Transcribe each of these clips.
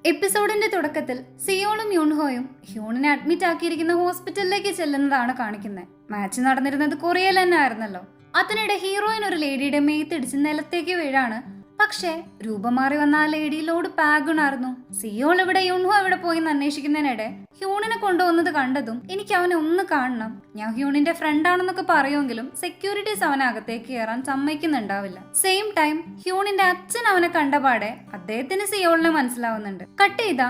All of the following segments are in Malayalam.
എപ്പിസോഡിന്റെ തുടക്കത്തിൽ സിയോളും യൂൺഹോയും ഹ്യൂണിനെ അഡ്മിറ്റ് ആക്കിയിരിക്കുന്ന ഹോസ്പിറ്റലിലേക്ക് ചെല്ലുന്നതാണ് കാണിക്കുന്നത്. മാച്ച് നടന്നിരുന്നത് കൊറിയയിൽ തന്നെ ആയിരുന്നല്ലോ. അതിനിടെ ഹീറോയിൻ ഒരു ലേഡിയുടെ മേത്തിടിച്ച് നിലത്തേക്ക് വീഴാണ്. പക്ഷേ രൂപം മാറി വന്ന ആ ലേഡി ലോഡ് പാഗുണായിരുന്നു. സിയോൾ ഇവിടെ യൂൺഹോ എവിടെ പോയി എന്ന് അന്വേഷിക്കുന്നതിനിടെ ഹ്യൂണിനെ കൊണ്ടുവന്നത് കണ്ടതും എനിക്ക് അവനെ ഒന്ന് കാണണം, ഞാൻ ഹ്യൂണിന്റെ ഫ്രണ്ടാണെന്നൊക്കെ പറയുമെങ്കിലും സെക്യൂരിറ്റീസ് അവനെ അകത്തേക്ക് കയറാൻ സമ്മതിക്കുന്നുണ്ടാവില്ല. സെയിം ടൈം ഹ്യൂണിന്റെ അച്ഛൻ അവനെ കണ്ടപാടെ അദ്ദേഹത്തിന് സിയോളിനെ മനസ്സിലാവുന്നുണ്ട്. കട്ട് ചെയ്താ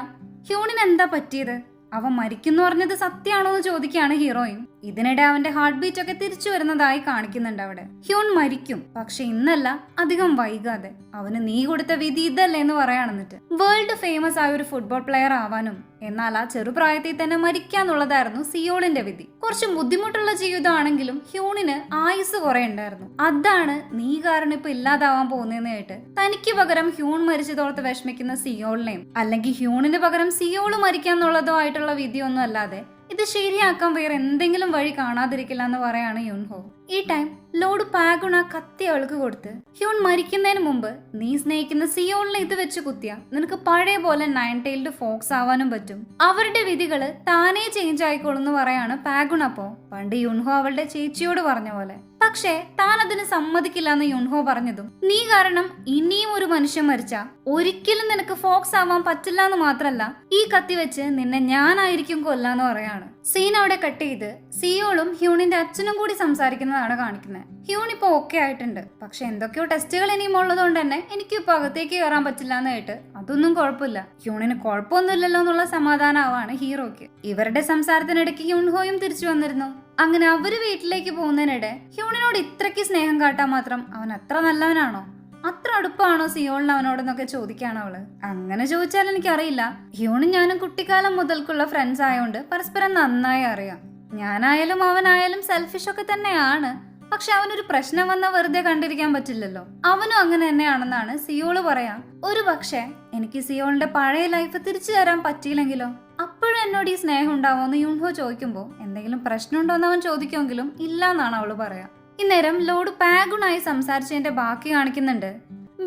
ഹ്യൂണിന് എന്താ പറ്റിയത്, അവൻ മരിക്കുന്നു പറഞ്ഞത് സത്യമാണോ എന്ന് ചോദിക്കുകയാണ് ഹീറോയിൻ. ഇതിനിടെ അവന്റെ ഹാർട്ട് ബീറ്റ് ഒക്കെ തിരിച്ചു വരുന്നതായി കാണിക്കുന്നുണ്ട്. അവിടെ ഹ്യൂൺ മരിക്കും, പക്ഷെ ഇന്നല്ല, അധികം വൈകാതെ. അവന് നീ കൊടുത്ത വിധി ഇതല്ലേ എന്ന് പറയാണെന്നിട്ട് വേൾഡ് ഫേമസ് ആയ ഒരു ഫുട്ബോൾ പ്ലെയർ ആവാനും എന്നാൽ ആ ചെറുപ്രായത്തിൽ തന്നെ മരിക്കാന്നുള്ളതായിരുന്നു സിയോളിന്റെ വിധി. കുറച്ച് ബുദ്ധിമുട്ടുള്ള ജീവിതമാണെങ്കിലും ഹ്യൂണിന് ആയുസ് കുറെ ഉണ്ടായിരുന്നു. അതാണ് നീ കാരണം ഇപ്പൊ ഇല്ലാതാവാൻ പോകുന്നതെന്ന് കേട്ട് തനിക്ക് പകരം ഹ്യൂൺ മരിച്ചതോർത്ത് വിഷമിക്കുന്ന സിയോളിനെയും അല്ലെങ്കിൽ ഹ്യൂണിന് പകരം സിയോള് മരിക്കാന്നുള്ളതോ ആയിട്ടുള്ള വിധിയൊന്നും അല്ലാതെ ഇത് ശരിയാക്കാൻ വേറെ എന്തെങ്കിലും വഴി കാണാതിരിക്കില്ല എന്ന് പറയാണ് യൂൺഹോ. ഈ ടൈം ലോഡ് പാഗുണ കത്തി അവൾക്ക് കൊടുത്ത് ഹ്യൂൺ മരിക്കുന്നതിന് മുമ്പ് നീ സ്നേഹിക്കുന്ന സിയോളിനെ ഇത് വെച്ച് കുത്തിയ നിനക്ക് പഴയ പോലെ 9 tailed ഫോക്സ് ആവാനും പറ്റും, അവരുടെ വിധികള് താനേ ചേഞ്ച് ആയിക്കോളും എന്ന് പറയാണ് പാഗുണ. അപ്പോ പണ്ട് യൂൺഹോ അവളുടെ ചേച്ചിയോട് പറഞ്ഞ പോലെ. പക്ഷേ താൻ അതിന് സമ്മതിക്കില്ല എന്ന് യൂൺഹോ പറഞ്ഞതും നീ കാരണം ഇനിയും ഒരു മനുഷ്യൻ മരിച്ചാ ഒരിക്കലും നിനക്ക് ഫോക്സ് ആവാൻ പറ്റില്ല എന്ന് മാത്രല്ല ഈ കത്തി വെച്ച് നിന്നെ ഞാനായിരിക്കും കൊല്ലാന്ന് പറയാണ്. സീൻ അവിടെ കട്ട് ചെയ്ത് സിയോളും ഹ്യൂണിന്റെ അച്ഛനും കൂടി സംസാരിക്കുന്നതാണ് കാണിക്കുന്നത്. ഹ്യൂൺ ഇപ്പൊ ഓക്കെ ആയിട്ടുണ്ട്, പക്ഷെ എന്തൊക്കെയോ ടെസ്റ്റുകൾ ഇനിയും ഉള്ളതുകൊണ്ട് തന്നെ എനിക്ക് ഇപ്പൊ അകത്തേക്ക് കയറാൻ പറ്റില്ല എന്ന് കേട്ട് അതൊന്നും കുഴപ്പമില്ല, ഹ്യൂണിന് കുഴപ്പമൊന്നുമില്ലല്ലോ എന്നുള്ള സമാധാനമാണ് ഹീറോയ്ക്ക്. ഇവരുടെ സംസാരത്തിനിടയ്ക്ക് യൂൺഹോയും തിരിച്ചു വന്നിരുന്നു. അങ്ങനെ അവര് വീട്ടിലേക്ക് പോകുന്നതിനിടെ ഹ്യൂണിനോട് ഇത്രയ്ക്ക് സ്നേഹം കാട്ടാൻ മാത്രം അവൻ അത്ര നല്ലവനാണോ, അത്ര അടുപ്പാണോ സിയോളിന് അവനോടെന്നൊക്കെ ചോദിക്കാണ് അവള്. അങ്ങനെ ചോദിച്ചാൽ എനിക്കറിയില്ല. ഹ്യൂണും ഞാനും കുട്ടിക്കാലം മുതൽക്കുള്ള ഫ്രണ്ട്സ് ആയതുകൊണ്ട് പരസ്പരം നന്നായി അറിയാം. ഞാനായാലും അവനായാലും സെൽഫിഷ് ഒക്കെ തന്നെയാണ്, പക്ഷെ അവനൊരു പ്രശ്നം വന്നാൽ വെറുതെ കണ്ടിരിക്കാൻ പറ്റില്ലല്ലോ. അവനും അങ്ങനെ തന്നെയാണെന്നാണ് സിയോള് പറയാം. ഒരു പക്ഷേ എനിക്ക് സിയോളിന്റെ പഴയ ലൈഫ് തിരിച്ചു തരാൻ പറ്റിയില്ലെങ്കിലോ, അപ്പോഴും എന്നോട് ഈ സ്നേഹം ഉണ്ടാവുമെന്ന് യൂൺഹോ ചോദിക്കുമ്പോൾ എന്തെങ്കിലും പ്രശ്നമുണ്ടോന്ന് അവൻ ചോദിക്കുമെങ്കിലും ഇല്ല എന്നാണ് അവള് പറയാ. ഇന്നേരം ലോഡ് പാഗുണായി സംസാരിച്ചതിന്റെ ബാക്കി കാണിക്കുന്നുണ്ട്.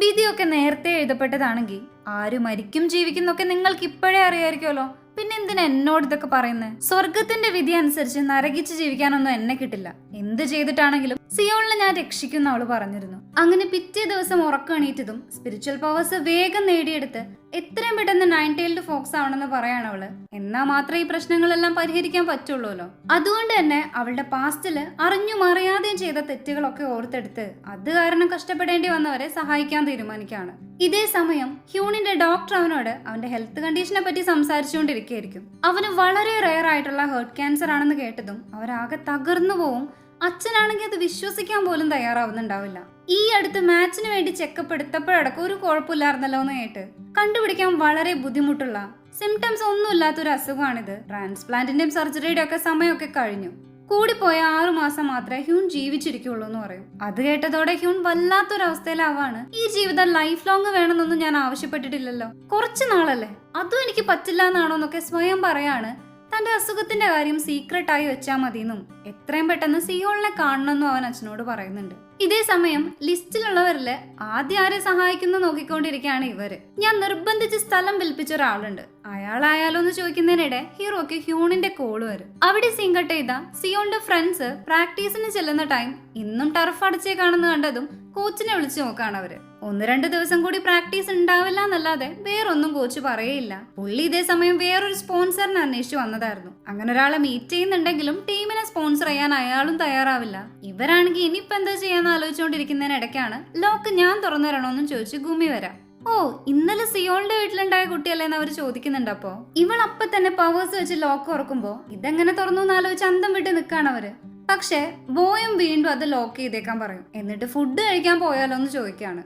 വിധിയൊക്കെ നേരത്തെ എഴുതപ്പെട്ടതാണെങ്കിൽ ആര് മരിക്കും ജീവിക്കുന്നൊക്കെ നിങ്ങൾക്ക് ഇപ്പോഴേ അറിയായിരിക്കുമല്ലോ, പിന്നെ എന്തിനാ എന്നോട് ഇതൊക്കെ പറയുന്നത്? സ്വർഗത്തിന്റെ വിധി അനുസരിച്ച് നരകിച്ച് ജീവിക്കാനൊന്നും എന്നെ കിട്ടില്ല, എന്ത് ചെയ്തിട്ടാണെങ്കിലും സിയോളിനെ ഞാൻ രക്ഷിക്കുന്ന അവള് പറഞ്ഞിരുന്നു. അങ്ങനെ പിറ്റേ ദിവസം ഉറക്കണീറ്റതും സ്പിരിച്വൽ പവേഴ്സ് വേഗം നേടിയെടുത്ത് എത്രയും പെട്ടെന്ന് 9 tailed ഫോക്സ് ആവണമെന്ന് പറയാണ് അവള്. എന്നാ മാത്രമേ ഈ പ്രശ്നങ്ങളെല്ലാം പരിഹരിക്കാൻ പറ്റുള്ളൂല്ലോ. അതുകൊണ്ട് തന്നെ അവളുടെ പാസ്റ്റില് അറിഞ്ഞും അറിയാതെയും ചെയ്ത തെറ്റുകളൊക്കെ ഓർത്തെടുത്ത് അത് കാരണം കഷ്ടപ്പെടേണ്ടി വന്നവരെ സഹായിക്കാൻ തീരുമാനിക്കുകയാണ്. ഇതേ സമയം ഹ്യൂണിന്റെ ഡോക്ടർ അവനോട് അവന്റെ ഹെൽത്ത് കണ്ടീഷനെ പറ്റി സംസാരിച്ചുകൊണ്ടിരിക്കുകയായിരിക്കും. അവന് വളരെ റെയർ ആയിട്ടുള്ള ഹേർട്ട് ക്യാൻസർ ആണെന്ന് കേട്ടതും അവരാകെ തകർന്നു പോവും. അച്ഛനാണെങ്കിൽ അത് വിശ്വസിക്കാൻ പോലും തയ്യാറാവുന്നുണ്ടാവില്ല. ഈ അടുത്ത് മാച്ചിന് വേണ്ടി ചെക്കപ്പ് എടുത്തപ്പോഴടക്കം ഒരു കുഴപ്പമില്ലായിരുന്നല്ലോ എന്ന് കേട്ട് കണ്ടുപിടിക്കാൻ വളരെ ബുദ്ധിമുട്ടുള്ള സിംറ്റംസ് ഒന്നും ഇല്ലാത്തൊരു അസുഖമാണിത്. ട്രാൻസ്പ്ലാന്റിന്റെയും സർജറിയുടെ ഒക്കെ സമയമൊക്കെ കഴിഞ്ഞു, കൂടിപ്പോയ 6 മാസം മാത്രമേ ഹ്യൂൺ ജീവിച്ചിരിക്കുള്ളൂ എന്ന് പറയും. അത് കേട്ടതോടെ ഹ്യൂൺ വല്ലാത്തൊരവസ്ഥയിലാവാണ്. ഈ ജീവിതം ലൈഫ് ലോങ് വേണമെന്നൊന്നും ഞാൻ ആവശ്യപ്പെട്ടിട്ടില്ലല്ലോ, കുറച്ചു നാളല്ലേ, അതും എനിക്ക് പറ്റില്ല എന്നാണോ എന്നൊക്കെ സ്വയം പറയാണ്. തന്റെ അസുഖത്തിന്റെ കാര്യം സീക്രട്ട് ആയി വെച്ചാൽ മതിയെന്നും എത്രയും പെട്ടെന്ന് സിയോളിനെ കാണണമെന്നും അവൻ അച്ഛനോട് പറയുന്നുണ്ട്. ഇതേ സമയം ലിസ്റ്റിലുള്ളവരില് ആദ്യം ആരെ സഹായിക്കുന്നു നോക്കിക്കൊണ്ടിരിക്കുകയാണ് ഇവര്. ഞാൻ നിർബന്ധിച്ച് സ്ഥലം വിൽപ്പിച്ച ഒരാളുണ്ട്, അയാളായാലോ എന്ന് ചോദിക്കുന്നതിനിടെ ഹീറോക്ക് ഹ്യൂണിന്റെ കോള് വരും. അവിടെ സീൻ കട്ട് ചെയ്ത സിയോളിന്റെ ഫ്രണ്ട്സ് പ്രാക്ടീസിന് ചെല്ലുന്ന ടൈം ഇന്നും ടർഫ് അടിച്ചേക്കാണെന്ന് കണ്ടതും കോച്ചിനെ വിളിച്ചു നോക്കാണ് അവര്. 1-2 ദിവസം കൂടി പ്രാക്ടീസ് ഉണ്ടാവില്ല എന്നല്ലാതെ വേറൊന്നും കോച്ച് പറയേയില്ല. പുള്ളി ഇതേ സമയം വേറൊരു സ്പോൺസറിനെ അന്വേഷിച്ചു വന്നതായിരുന്നു. അങ്ങനെ ഒരാളെ മീറ്റ് ചെയ്യുന്നുണ്ടെങ്കിലും ടീമിനെ സ്പോൺസർ ചെയ്യാൻ അയാളും തയ്യാറാവില്ല. ഇവരാണെങ്കിൽ ഇനിയിപ്പോ എന്താ ചെയ്യാന്ന് ആലോചിച്ചുകൊണ്ടിരിക്കുന്നതിനിടയ്ക്കാണ് ലോക്ക് ഞാൻ തുറന്നു തരണോന്നും ചോദിച്ച് ഗുമി വരാം. ഓ, ഇന്നലെ സിയോളിന്റെ വീട്ടിലുണ്ടായ കുട്ടിയല്ലേന്ന് അവർ ചോദിക്കുന്നുണ്ട്. അപ്പോ ഇവൾ അപ്പൊ തന്നെ പവേഴ്സ് വെച്ച് ലോക്ക് തുറക്കുമ്പോ ഇതെങ്ങനെ തുറന്നു എന്ന് ആലോചിച്ച് അന്തം വിട്ട് നിൽക്കാണ് അവര്. പക്ഷെ ബോയും വീണ്ടും അത് ലോക്ക് ചെയ്തേക്കാൻ പറയും. എന്നിട്ട് ഫുഡ് കഴിക്കാൻ പോയാലോ എന്ന് ചോദിക്കാണ്.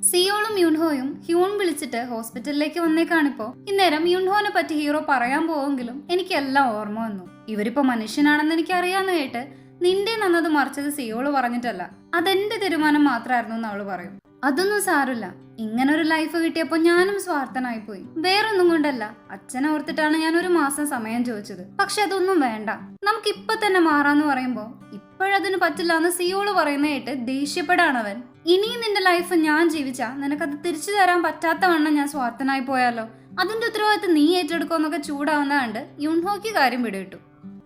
സിയോളും യൂൺഹോയും ഹ്യൂൺ വിളിച്ചിട്ട് ഹോസ്പിറ്റലിലേക്ക് വന്നേക്കാണിപ്പോ. ഇന്നേരം യൂൺഹോനെ പറ്റി ഹീറോ പറയാൻ പോവെങ്കിലും എനിക്കെല്ലാം ഓർമ്മ വന്നു. ഇവരിപ്പോ മനുഷ്യനാണെന്ന് എനിക്ക് അറിയാന്ന് കേട്ട് നിന്റെ നന്നത് മറിച്ചത് സിയോള് പറഞ്ഞിട്ടല്ല, അതെന്റെ തീരുമാനം മാത്രമായിരുന്നു എന്ന് അവള് പറയും. അതൊന്നും സാരമില്ല, ഇങ്ങനൊരു ലൈഫ് കിട്ടിയപ്പോ ഞാനും സ്വാർത്ഥനായി പോയി, വേറൊന്നും കൊണ്ടല്ല. അച്ഛനെ ഓർത്തിട്ടാണ് ഞാൻ 1 മാസം സമയം ചോദിച്ചത്, പക്ഷെ അതൊന്നും വേണ്ട, നമുക്ക് ഇപ്പൊ തന്നെ മാറാന്ന് പറയുമ്പോ ഇപ്പോഴതിന് പറ്റില്ല എന്ന് സിയോള് പറയുന്ന കേട്ട് ദേഷ്യപ്പെടാണവൻ. ഇനിയും നിന്റെ ലൈഫ് ഞാൻ ജീവിച്ചാ നിനക്കത് തിരിച്ചു തരാൻ പറ്റാത്ത വണ്ണം ഞാൻ സ്വാർത്ഥനായി പോയാലോ, അതിന്റെ ഉത്തരവാദിത്തം നീ ഏറ്റെടുക്കുമെന്നൊക്കെ ചൂടാവുന്ന കണ്ട് യുൺഹോയ്ക്ക് കാര്യം പിടികിട്ടു.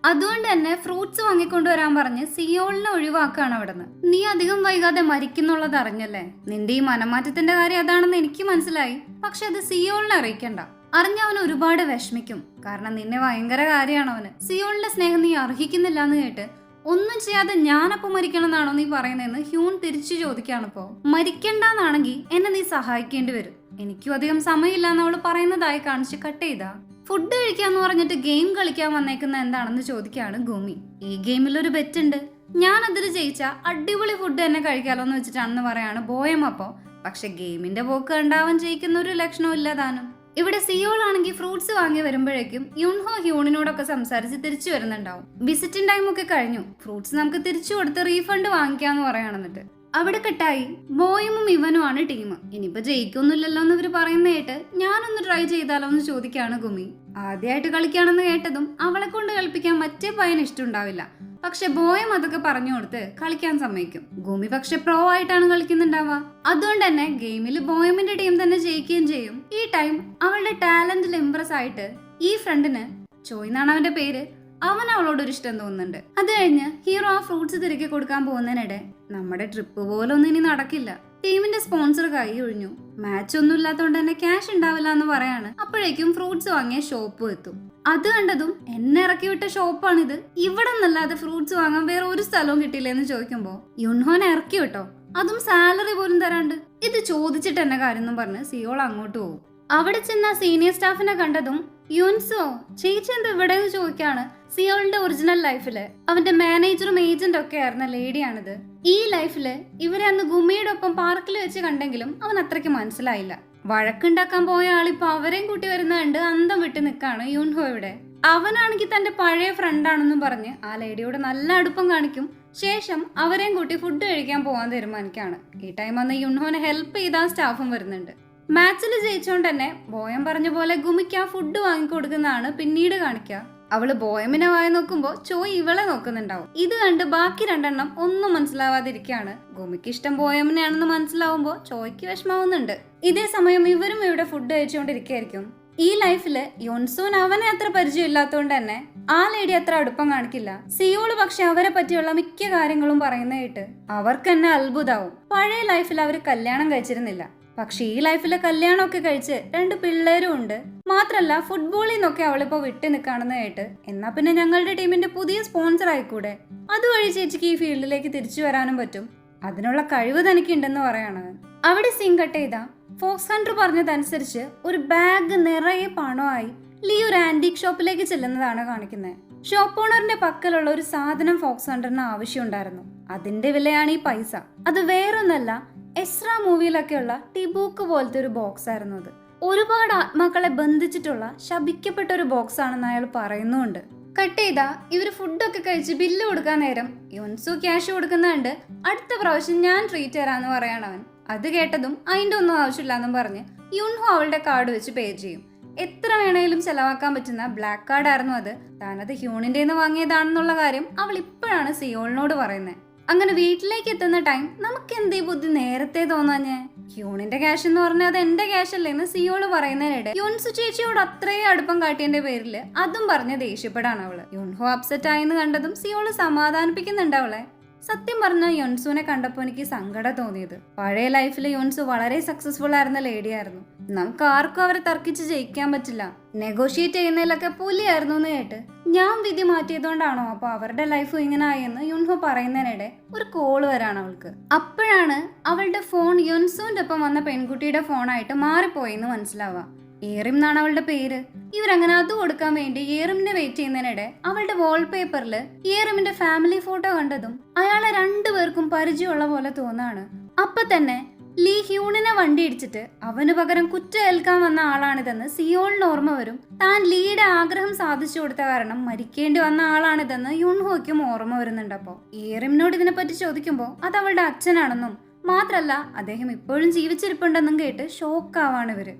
അതുകൊണ്ട് തന്നെ ഫ്രൂട്ട്സ് വാങ്ങിക്കൊണ്ടുവരാൻ പറഞ്ഞ് സിയോളിനെ ഒഴിവാക്കാണ് അവിടുന്ന്. നീ അധികം വൈകാതെ മരിക്കുന്നുള്ളത് അറിഞ്ഞല്ലേ? നിന്റെ ഈ മനമാറ്റത്തിന്റെ കാര്യം അതാണെന്ന് എനിക്ക് മനസ്സിലായി. പക്ഷെ അത് സിയോളിനെ അറിയിക്കണ്ട. അറിഞ്ഞ അവന് ഒരുപാട് വിഷമിക്കും. കാരണം നിന്നെ ഭയങ്കര കാര്യമാണ് അവന്. സിയോളിന്റെ സ്നേഹം നീ അർഹിക്കുന്നില്ല എന്ന് കേട്ട് ഒന്നും ചെയ്യാതെ ഞാനപ്പോ മരിക്കണം എന്നാണോ നീ പറയുന്നതെന്ന് ഹ്യൂൺ തിരിച്ചു ചോദിക്കാണിപ്പോ. മരിക്കണ്ടെന്നാണെങ്കിൽ എന്നെ നീ സഹായിക്കേണ്ടി വരും. എനിക്കും അധികം സമയമില്ല എന്ന് അവള് പറയുന്നതായി കാണിച്ച് കട്ട് ചെയ്താ. ഫുഡ് കഴിക്കാന്ന് പറഞ്ഞിട്ട് ഗെയിം കളിക്കാൻ വന്നേക്കുന്ന എന്താണെന്ന് ചോദിക്കാണ് ഗുമി. ഈ ഗെയിമിൽ ഒരു ബെറ്റ് ഉണ്ട്, ഞാൻ അതിൽ ജയിച്ച അടിപൊളി ഫുഡ് തന്നെ കഴിക്കാലോ എന്ന് വെച്ചിട്ടാണെന്ന് പറയാണ് ബോയം. അപ്പോ പക്ഷെ ഗെയിമിന്റെ പോക്ക് കണ്ടാവൻ ജയിക്കുന്ന ഒരു ലക്ഷണവും ഇല്ല താനും. ഇവിടെ സിയോൾ ആണെങ്കിൽ ഫ്രൂട്ട്സ് വാങ്ങി വരുമ്പോഴേക്കും യുൺഹോ ഹ്യൂണിനോടൊക്കെ സംസാരിച്ച് തിരിച്ചു വരുന്നുണ്ടാവും. വിസിറ്റിംഗ് ടൈം ഒക്കെ കഴിഞ്ഞു, ഫ്രൂട്ട്സ് നമുക്ക് തിരിച്ചു കൊടുത്ത് റീഫണ്ട് വാങ്ങിക്കാന്ന് പറയാണെന്നിട്ട് അവിടെ കെട്ടായി. ബോയും ഇവനുമാണ് ടീം. ഇനിയിപ്പോ ജയിക്കൊന്നുമില്ലല്ലോ എന്ന് ഇവര് പറയുന്ന കേട്ട് ഞാനൊന്ന് ട്രൈ ചെയ്താലോ എന്ന് ചോദിക്കാണ് ഗുമി. ആദ്യമായിട്ട് കളിക്കാണെന്ന് കേട്ടതും അവളെ കൊണ്ട് കളിപ്പിക്കാൻ മറ്റേ പയ്യന് ഇഷ്ടമുണ്ടാവില്ല. പക്ഷെ ബോയം അതൊക്കെ പറഞ്ഞു കൊടുത്ത് കളിക്കാൻ സമ്മതിക്കും. ഗുമി പക്ഷെ പ്രോ ആയിട്ടാണ് കളിക്കുന്നുണ്ടാവുക. അതുകൊണ്ട് തന്നെ ഗെയിമിൽ ബോയമിന്റെ ടീം തന്നെ ജയിക്കുകയും ചെയ്യും. ഈ ടൈം അവളുടെ ടാലന്റിൽ ഇംപ്രസ് ആയിട്ട് ഈ ഫ്രണ്ടിന് ചോയ് എന്നാണ് അവന്റെ പേര്, അവൻ അവളോടൊരു ഇഷ്ടം തോന്നുന്നുണ്ട്. അത് കഴിഞ്ഞ് ഹീറോ ആ ഫ്രൂട്ട്സ് തിരികെ കൊടുക്കാൻ പോകുന്നതിനിടെ നമ്മുടെ ട്രിപ്പ് പോലൊന്നും ഇനി നടക്കില്ല. ടീമിന്റെ സ്പോൺസർ കൈ ഒഴിഞ്ഞു. മാച്ച് ഒന്നും ഇല്ലാത്തതുകൊണ്ട് തന്നെ ക്യാഷ് ഉണ്ടാവില്ല എന്ന് പറയാണ്. അപ്പോഴേക്കും ഫ്രൂട്ട്സ് വാങ്ങിയ ഷോപ്പ് എത്തും. അത് കണ്ടതും എന്നെ ഇറക്കി വിട്ട ഷോപ്പാണിത്, ഇവിടെ നിന്നല്ലാതെ ഫ്രൂട്ട്സ് വാങ്ങാൻ വേറെ ഒരു സ്ഥലവും കിട്ടില്ല എന്ന് ചോദിക്കുമ്പോ യുൺഹോനെ ഇറക്കി വിട്ടോ, അതും സാലറി പോലും തരാണ്ട്. ഇത് ചോദിച്ചിട്ട് എന്നെ കാര്യം പറഞ്ഞ് സിയോൾ അങ്ങോട്ട് പോകും. അവിടെ ചെന്ന സീനിയർ സ്റ്റാഫിനെ കണ്ടതും യുൻസോ ചേച്ചി എന്താ ഇവിടെ എന്ന് ചോദിക്കാണ്. സിയോളിന്റെ ഒറിജിനൽ ലൈഫില് അവന്റെ മാനേജറും ഏജന്റും ഒക്കെ ആയിരുന്ന ലേഡിയാണിത്. ഈ ലൈഫില് ഇവരെ അന്ന് ഗുമിയുടെ ഒപ്പം പാർക്കിൽ വെച്ച് കണ്ടെങ്കിലും അവൻ അത്രയ്ക്ക് മനസ്സിലായില്ല. വഴക്കുണ്ടാക്കാൻ പോയ ആളിപ്പോ അവരെയും കൂട്ടി വരുന്ന കണ്ട് അന്തം വിട്ട് നിൽക്കാണ് യുൺഹോ ഇവിടെ. അവനാണെങ്കിൽ തന്റെ പഴയ ഫ്രണ്ടാണെന്നും പറഞ്ഞ് ആ ലേഡിയോട് നല്ല അടുപ്പം കാണിക്കും. ശേഷം അവരെയും കൂട്ടി ഫുഡ് കഴിക്കാൻ പോകാൻ തീരുമാനിക്കാണ്. ഈ ടൈം വന്ന് യുൺഹോനെ ഹെൽപ്പ് ചെയ്താൽ സ്റ്റാഫും വരുന്നുണ്ട്. മാച്ചിൽ ജയിച്ചോണ്ട് തന്നെ ബോയം പറഞ്ഞ പോലെ ഗുമിക്ക് ആ ഫുഡ് വാങ്ങിക്കൊടുക്കുന്നതാണ് പിന്നീട് കാണിക്കുക. അവള് ബോയമിനെ വായി നോക്കുമ്പോ ചോയ് ഇവളെ നോക്കുന്നുണ്ടാവും. ഇത് കണ്ട് ബാക്കി രണ്ടെണ്ണം ഒന്നും മനസ്സിലാവാതിരിക്കാണ്. ഗുമിക്ക് ഇഷ്ടം ബോയമിനെയാണെന്ന് മനസ്സിലാവുമ്പോ ചോയ്ക്ക് വിഷമാവുന്നുണ്ട്. ഇതേ സമയം ഇവരും ഇവിടെ ഫുഡ് കഴിച്ചുകൊണ്ടിരിക്കുകയായിരിക്കും. ഈ ലൈഫില് യോൺസോൻ അവനെ അത്ര പരിചയം ഇല്ലാത്തതുകൊണ്ട് തന്നെ ആ ലേഡി അത്ര അടുപ്പം കാണിക്കില്ല. സിയോള് പക്ഷെ അവരെ പറ്റിയുള്ള മിക്ക കാര്യങ്ങളും പറയുന്ന കേട്ട് അവർക്ക് തന്നെ അത്ഭുതമാവും. പഴയ ലൈഫിൽ അവര് കല്യാണം കഴിച്ചിരുന്നില്ല, പക്ഷെ ഈ ലൈഫിലെ കല്യാണമൊക്കെ കഴിച്ച് 2 പിള്ളേരും ഉണ്ട്. മാത്രല്ല ഫുട്ബോളിൽ നിന്നൊക്കെ അവളിപ്പോ വിട്ടു നിൽക്കാണെന്ന് കേട്ട് എന്നാ പിന്നെ ഞങ്ങളുടെ ടീമിന്റെ പുതിയ സ്പോൺസർ ആയിക്കൂടെ, അതുവഴി ചേച്ചിക്ക് ഈ ഫീൽഡിലേക്ക് തിരിച്ചു വരാനും പറ്റും, അതിനുള്ള കഴിവ് തനിക്കുണ്ടെന്ന് പറയാണ്. അവിടെ സീൻ കട്ട് ചെയ്ത ഫോക്സ് ഹണ്ടർ പറഞ്ഞതനുസരിച്ച് ഒരു ബാഗ് നിറയെ പണമായി ലീ ഒരു ആന്റിക് ഷോപ്പിലേക്ക് ചെല്ലുന്നതാണ് കാണിക്കുന്നത്. ഷോപ്പ് ഓണറിന്റെ പക്കലുള്ള ഒരു സാധനം ഫോക്സ് ഹണ്ടറിന് ആവശ്യമുണ്ടായിരുന്നു. അതിന്റെ വിലയാണ് ഈ പൈസ. അത് വേറൊന്നല്ല, എസ്ര മൂവിയിലൊക്കെയുള്ള ടിബൂക്ക് പോലത്തെ ഒരു ബോക്സ് ആയിരുന്നു അത്. ഒരുപാട് ആത്മാക്കളെ ബന്ധിച്ചിട്ടുള്ള ശപിക്കപ്പെട്ട ഒരു ബോക്സ് ആണെന്ന് അയാൾ പറയുന്നുണ്ട്. കട്ട് ചെയ്താ ഇവര് ഫുഡൊക്കെ കഴിച്ച് ബില്ല് കൊടുക്കാൻ നേരം യോൻസു ക്യാഷ് കൊടുക്കുന്നുണ്ട്. അടുത്ത പ്രാവശ്യം ഞാൻ ട്രീറ്റ് തരാന്ന് പറയാണവൻ. അത് കേട്ടതും അതിന്റെ ഒന്നും ആവശ്യമില്ലാന്നും പറഞ്ഞ് യുൺഹോ അവളുടെ കാർഡ് വെച്ച് പേ ചെയ്യും. എത്ര വേണേലും ചെലവാക്കാൻ പറ്റുന്ന ബ്ലാക്ക് കാർഡ് ആയിരുന്നു അത്. താനത് ഹ്യൂണിന്റെ വാങ്ങിയതാണെന്നുള്ള കാര്യം അവൾ ഇപ്പോഴാണ് സിയോളിനോട് പറയുന്നത്. അങ്ങനെ വീട്ടിലേക്ക് എത്തുന്ന ടൈം നമുക്ക് എന്തേ ബുദ്ധി നേരത്തെ തോന്നാഞ്ഞേ? ഹ്യൂണിന്റെ ക്യാഷ് എന്ന് പറഞ്ഞാൽ അത് എന്റെ ക്യാഷ് അല്ലേന്ന് സിയോള് പറയുന്നതിനിടെ യുൻസു ചേച്ചിയോട് അത്രയും അടുപ്പം കാട്ടിയതിന്റെ പേരില് അതും പറഞ്ഞ് ദേഷ്യപ്പെടാണ് അവള്. യുൺഹോ അപ്സെറ്റ് ആയെന്ന് കണ്ടതും സിയോള് സമാധാനിപ്പിക്കുന്നുണ്ട് അവളെ. സത്യം പറഞ്ഞ യോൻസുവിനെ കണ്ടപ്പോൾ എനിക്ക് സങ്കടം തോന്നിയത്. പഴയ ലൈഫിൽ യോൻസു വളരെ സക്സസ്ഫുൾ ആയിരുന്ന ലേഡിയായിരുന്നു. നമുക്ക് ആർക്കും അവരെ തർക്കിച്ച് ജയിക്കാൻ പറ്റില്ല. നെഗോഷിയേറ്റ് ചെയ്യുന്നതിലൊക്കെ പുലിയായിരുന്നു എന്ന് കേട്ട് ഞാൻ വിധി മാറ്റിയതുകൊണ്ടാണോ അപ്പൊ അവരുടെ ലൈഫ് ഇങ്ങനെ ആയെന്ന് യുൺഹോ പറയുന്നതിനിടെ ഒരു കോള് വരാണ് അവൾക്ക്. അപ്പോഴാണ് അവളുടെ ഫോൺ യോൻസുവിന്റെ ഒപ്പം വന്ന പെൺകുട്ടിയുടെ ഫോണായിട്ട് മാറിപ്പോയെന്ന് മനസ്സിലാവുക. ഏറിം എന്നാണ് അവളുടെ പേര്. ഇവരങ്ങനെ അത് കൊടുക്കാൻ വേണ്ടി ഏറിമിനെ വെയിറ്റ് ചെയ്യുന്നതിനിടെ അവളുടെ വാൾപേപ്പറിൽ ഏറിമിന്റെ ഫാമിലി ഫോട്ടോ കണ്ടതും അയാളെ 2 പേർക്കും പരിചയമുള്ള പോലെ തോന്നാണ്. അപ്പൊ തന്നെ ലീ ഹ്യൂണിനെ വണ്ടി ഇടിച്ചിട്ട് അവന് പകരം കുറ്റം ഏൽക്കാൻ വന്ന ആളാണിതെന്ന് സിയോളിന് ഓർമ്മ വരും. താൻ ലീയുടെ ആഗ്രഹം സാധിച്ചു കൊടുത്ത കാരണം മരിക്കേണ്ടി വന്ന ആളാണിതെന്ന് യുൺഹോയ്ക്കും ഓർമ്മ വരുന്നുണ്ട്. അപ്പോ ഏറിമിനോട് ഇതിനെപ്പറ്റി ചോദിക്കുമ്പോൾ അത് അവളുടെ അച്ഛനാണെന്നും മാത്രല്ല അദ്ദേഹം ഇപ്പോഴും ജീവിച്ചിരിപ്പുണ്ടെന്നും കേട്ട് ഷോക്കാവാണ് ഇവര്.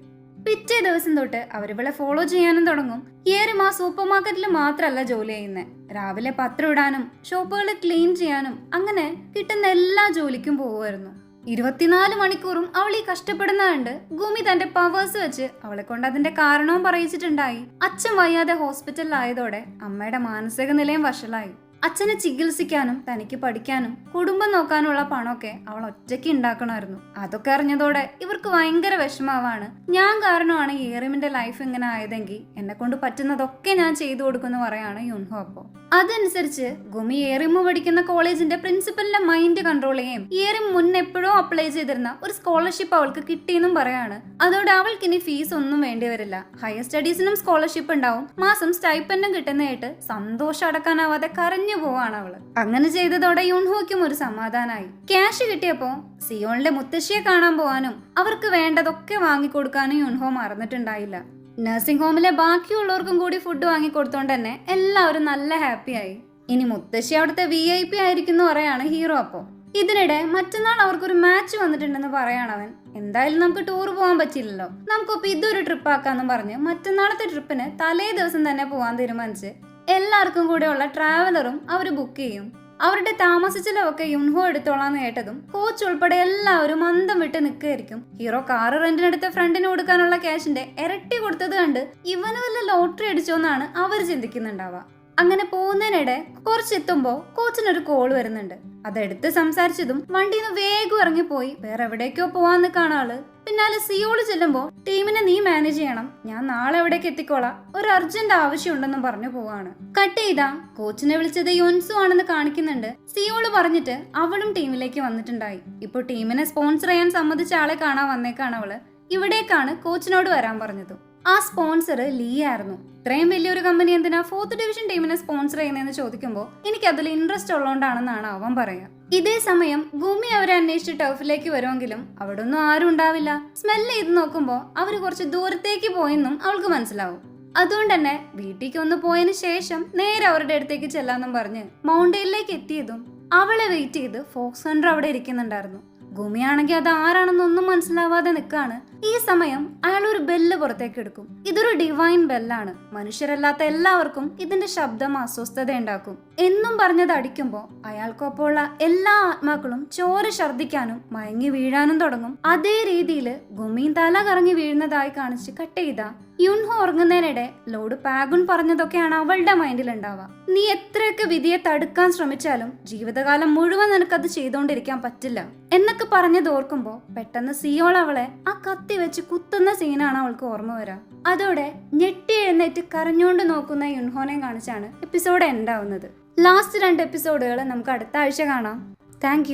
പിറ്റേ ദിവസം തൊട്ട് അവരിവളെ ഫോളോ ചെയ്യാനും തുടങ്ങും. ഏറിം ആ സൂപ്പർ മാർക്കറ്റിൽ മാത്രമല്ല ജോലി ചെയ്യുന്നത്, രാവിലെ പത്രം ഇടാനും ഷോപ്പുകൾ ക്ലീൻ ചെയ്യാനും അങ്ങനെ കിട്ടുന്ന എല്ലാ ജോലിക്കും പോവുമായിരുന്നു. 24 മണിക്കൂറും അവൾ ഈ കഷ്ടപ്പെടുന്ന കണ്ട് ഗുമി തന്റെ പവേഴ്സ് വെച്ച് അവളെ കൊണ്ട് അതിന്റെ കാരണവും പറയിച്ചിട്ടുണ്ടായി. അച്ഛൻ വയ്യാതെ ഹോസ്പിറ്റലിലായതോടെ അമ്മയുടെ മാനസിക നിലയും വഷളായി. അച്ഛനെ ചികിത്സിക്കാനും തനിക്ക് പഠിക്കാനും കുടുംബം നോക്കാനുള്ള പണമൊക്കെ അവൾ ഒറ്റയ്ക്ക് ഉണ്ടാക്കണമായിരുന്നു. അതൊക്കെ അറിഞ്ഞതോടെ ഇവർക്ക് ഭയങ്കര വിഷമാവാണ്. ഞാൻ കാരണമാണ് ഏറിമിന്റെ ലൈഫ് ഇങ്ങനെ ആയതെങ്കിൽ എന്നെ കൊണ്ട് പറ്റുന്നതൊക്കെ ഞാൻ ചെയ്തു കൊടുക്കുമെന്ന് പറയാണ് യുൻഹോ. അപ്പോ അതനുസരിച്ച് ഗുമി ഏറിമു പഠിക്കുന്ന കോളേജിന്റെ പ്രിൻസിപ്പലിന്റെ മൈൻഡ് കൺട്രോൾ ചെയ്യും. ഏറിം മുന്നെപ്പോഴും അപ്ലൈ ചെയ്തിരുന്ന ഒരു സ്കോളർഷിപ്പ് അവൾക്ക് കിട്ടിയെന്നും പറയാണ്. അതോടെ അവൾക്ക് ഇനി ഫീസ് ഒന്നും വേണ്ടി വരില്ല. ഹയർ സ്റ്റഡീസിനും സ്കോളർഷിപ്പ് ഉണ്ടാവും. മാസം സ്റ്റൈപ്പൻഡും കിട്ടുന്നതായിട്ട് സന്തോഷം അടക്കാനാവാതെ കരഞ്ഞു പോവാണ് അവള്. അങ്ങനെ ചെയ്തതോടെ യുൻഹോയ്ക്കും ഒരു സമാധാനായി. ക്യാഷ് കിട്ടിയപ്പോ സിയോളിന്റെ മുത്തശ്ശിയെ കാണാൻ പോവാനും അവർക്ക് വേണ്ടതൊക്കെ വാങ്ങിക്കൊടുക്കാനും യുൻഹോ മറന്നിട്ടുണ്ടായില്ല. നഴ്സിംഗ് ഹോമിലെ ബാക്കിയുള്ളവർക്കും കൂടി ഫുഡ് വാങ്ങിക്കൊടുത്തോണ്ട് തന്നെ എല്ലാവരും നല്ല ഹാപ്പിയായി. ഇനി മുത്തശ്ശി അവിടുത്തെ VIP ആയിരിക്കും പറയാണ് ഹീറോ. അപ്പോ ഇതിനിടെ മറ്റന്നാൾ അവർക്കൊരു മാച്ച് വന്നിട്ടുണ്ടെന്ന് പറയാണ് അവൻ. എന്തായാലും നമുക്ക് ടൂർ പോകാൻ പറ്റില്ലല്ലോ, നമുക്കിപ്പോ ഇതൊരു ട്രിപ്പ് ആക്കാന്നും പറഞ്ഞ് മറ്റന്നാളത്തെ ട്രിപ്പിന് തലേ ദിവസം തന്നെ പോകാൻ തീരുമാനിച്ച് എല്ലാവർക്കും കൂടെയുള്ള ട്രാവലറും അവർ ബുക്ക് ചെയ്യും. അവരുടെ താമസിച്ചിലൊക്കെ യുൻഹോ എടുത്തോളാന്ന് കേട്ടതും കോച്ച് ഉൾപ്പെടെ എല്ലാവരും അന്തം വിട്ട് നിൽക്കുകയായിരിക്കും. ഹീറോ കാറ് റെന്റിനെടുത്ത ഫ്രണ്ടിന് കൊടുക്കാനുള്ള ക്യാഷിന്റെ ഇരട്ടി കൊടുത്തത് കണ്ട് ഇവന് വല്ല ലോട്ടറി അടിച്ചോന്നാണ് അവർ ചിന്തിക്കുന്നുണ്ടാവുക. അങ്ങനെ പോകുന്നതിനിടെ കുറച്ചെത്തുമ്പോ കോച്ചിനൊരു കോൾ വരുന്നുണ്ട്. അതെടുത്ത് സംസാരിച്ചതും വണ്ടിന്ന് വേഗം ഇറങ്ങിപ്പോയി വേറെ എവിടേക്കോ പോവാൻ നിൽക്കാണ് ആള്. പിന്നാലെ സിയോള് ചെല്ലുമ്പോ ടീമിനെ നീ മാനേജ് ചെയ്യണം, ഞാൻ നാളെ എവിടേക്ക് എത്തിക്കോളാം, ഒരു അർജന്റ് ആവശ്യമുണ്ടെന്നും പറഞ്ഞു പോവാണ്. കട്ട് ചെയ്താ കോച്ചിനെ വിളിച്ചത് യുൻസു ആണെന്ന് കാണിക്കുന്നുണ്ട്. സിയോള് പറഞ്ഞിട്ട് അവളും ടീമിലേക്ക് വന്നിട്ടുണ്ടായി. ഇപ്പൊ ടീമിനെ സ്പോൺസർ ചെയ്യാൻ സമ്മതിച്ച ആളെ കാണാൻ വന്നേക്കാണ് അവള്. ഇവിടേക്കാണ് കോച്ചിനോട് വരാൻ പറഞ്ഞത്. ആ സ്പോൺസർ ലീ ആയിരുന്നു. ഇത്രയും വലിയൊരു കമ്പനി എന്തിനാ 4th ഡിവിഷൻ ടീമിനെ സ്പോൺസർ ചെയ്യുന്നതെന്ന് ചോദിക്കുമ്പോൾ എനിക്ക് അതിൽ ഇൻട്രസ്റ്റ് ഉള്ളതുകൊണ്ടാണെന്നാണ് അവൻ പറയുക. ഇതേ സമയം ഗുമി അവരെ അന്വേഷിച്ച് ടർഫിലേക്ക് വരുമെങ്കിലും അവിടെ ഒന്നും ആരും ഉണ്ടാവില്ല. സ്മെല്ല് ചെയ്ത് നോക്കുമ്പോൾ അവര് കുറച്ച് ദൂരത്തേക്ക് പോയെന്നും അവൾക്ക് മനസ്സിലാവും. അതുകൊണ്ട് തന്നെ വീട്ടിലേക്ക് ഒന്ന് പോയതിനു ശേഷം നേരെ അവരുടെ അടുത്തേക്ക് ചെല്ലാന്നും പറഞ്ഞ് മൗണ്ടൈനിലേക്ക് എത്തിയതും അവളെ വെയിറ്റ് ചെയ്ത് ഫോക്സ് ഹണ്ടർ അവിടെ ഇരിക്കുന്നുണ്ടായിരുന്നു. ഗുമിയാണെങ്കിൽ അത് ആരാണെന്നൊന്നും മനസ്സിലാവാതെ നിൽക്കാണ്. ഈ സമയം അയാൾ ഒരു ബെല്ല് പുറത്തേക്ക് എടുക്കും. ഇതൊരു ഡിവൈൻ ബെല്ലാണ്. മനുഷ്യരല്ലാത്ത എല്ലാവർക്കും ഇതിന്റെ ശബ്ദം അസ്വസ്ഥത ഉണ്ടാക്കും എന്നും പറഞ്ഞത് അടിക്കുമ്പോ അയാൾക്കൊപ്പമുള്ള എല്ലാ ആത്മാക്കളും ചോര ഛർദ്ദിക്കാനും മയങ്ങി വീഴാനും തുടങ്ങും. അതേ രീതിയിൽ ഗുമിയും തല കറങ്ങി വീഴുന്നതായി കാണിച്ച് കട്ട് ചെയ്ത യുൻഹോ ഉറങ്ങുന്നതിനിടെ ലോഡ് പാഗുൻ പറഞ്ഞതൊക്കെയാണ് അവളുടെ മൈൻഡിൽ ഉണ്ടാവുക. നീ എത്രയൊക്കെ വിധിയെ തടുക്കാൻ ശ്രമിച്ചാലും ജീവിതകാലം മുഴുവൻ നിനക്കത് ചെയ്തോണ്ടിരിക്കാൻ പറ്റില്ല എന്നൊക്കെ പറഞ്ഞത് ഓർക്കുമ്പോ പെട്ടെന്ന് സിയോൾ അവളെ ആ കത്തി വെച്ച് കുത്തുന്ന സീനാണ് അവൾക്ക് ഓർമ്മ വരാം. അതോടെ ഞെട്ടി എഴുന്നേറ്റ് കരഞ്ഞോണ്ട് നോക്കുന്ന യുൻഹോനെ കാണിച്ചാണ് എപ്പിസോഡ് എൻഡ് ആവുന്നത്. ലാസ്റ്റ് 2 എപ്പിസോഡുകൾ നമുക്ക് അടുത്ത ആഴ്ച കാണാം. താങ്ക്